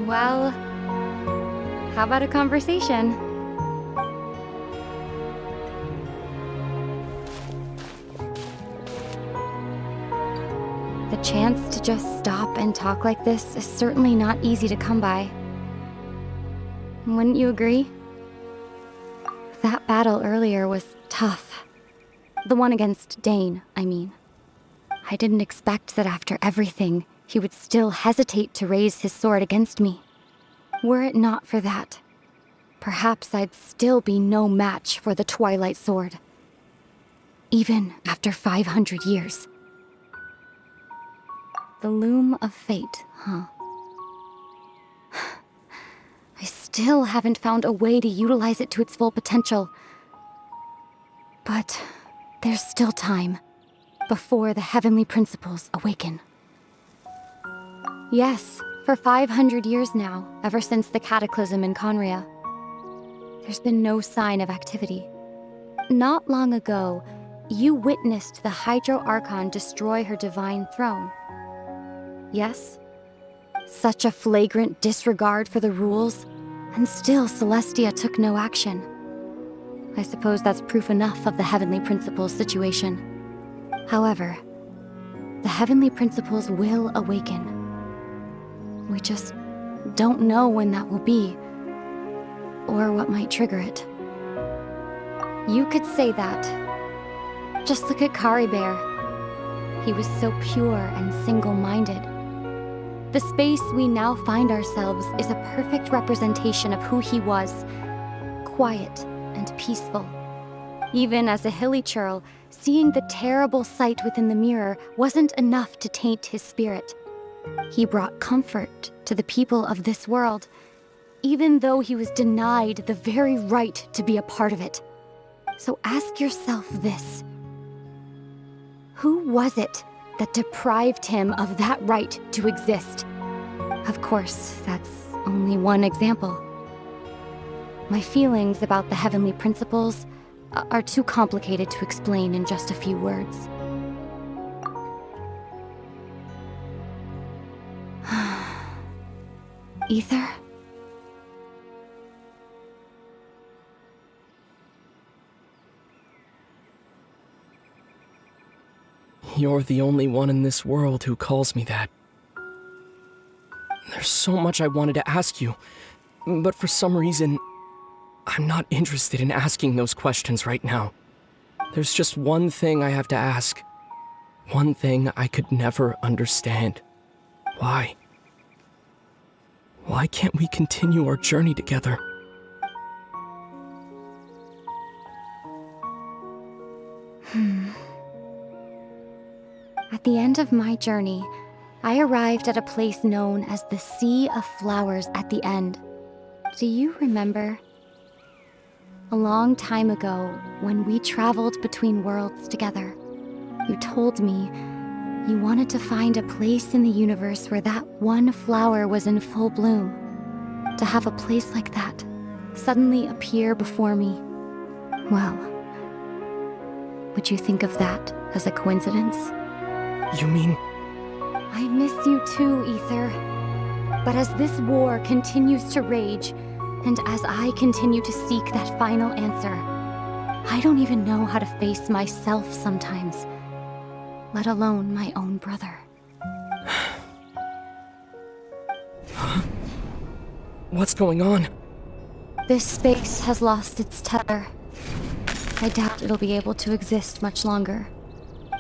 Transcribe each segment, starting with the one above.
Well, how about a conversation? The chance to just stop and talk like this is certainly not easy to come by. Wouldn't you agree? That battle earlier was tough. The one against Dane, I mean. I didn't expect that after everything, he would still hesitate to raise his sword against me. Were it not for that, perhaps I'd still be no match for the Twilight Sword. Even after 500 years. The Loom of Fate, huh? I still haven't found a way to utilize it to its full potential. But there's still time, before the heavenly principles awaken. Yes, for 500 years now, ever since the cataclysm in Conria, there's been no sign of activity. Not long ago, you witnessed the Hydro Archon destroy her divine throne. Yes? Such a flagrant disregard for the rules, and still Celestia took no action. I suppose that's proof enough of the Heavenly Principles situation. However, the Heavenly Principles will awaken. We just don't know when that will be, or what might trigger it. You could say that. Just look at Caribert. He was so pure and single-minded. The space we now find ourselves is a perfect representation of who he was. Quiet and peaceful. Even as a hilly churl, seeing the terrible sight within the mirror wasn't enough to taint his spirit. He brought comfort to the people of this world, even though he was denied the very right to be a part of it. So ask yourself this. Who was it that deprived him of that right to exist? Of course, that's only one example. My feelings about the Heavenly Principles are too complicated to explain in just a few words. Aether? You're the only one in this world who calls me that. There's so much I wanted to ask you, but for some reason, I'm not interested in asking those questions right now. There's just one thing I have to ask. One thing I could never understand. Why? Why can't we continue our journey together? At the end of my journey, I arrived at a place known as the Sea of Flowers at the End. Do you remember? A long time ago, when we traveled between worlds together, you told me you wanted to find a place in the universe where that one flower was in full bloom. To have a place like that suddenly appear before me. Well, would you think of that as a coincidence? You mean... I miss you too, Aether. But as this war continues to rage, and as I continue to seek that final answer, I don't even know how to face myself sometimes, let alone my own brother. What's going on? This space has lost its tether. I doubt it'll be able to exist much longer.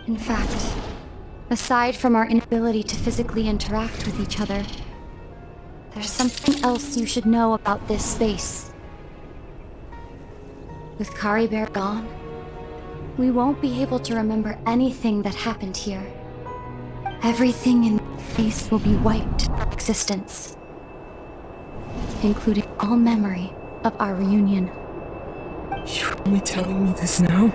In fact, aside from our inability to physically interact with each other, there's something else you should know about this space. With Caribert gone, we won't be able to remember anything that happened here. Everything in this space will be wiped from existence, including all memory of our reunion. You're only telling me this now?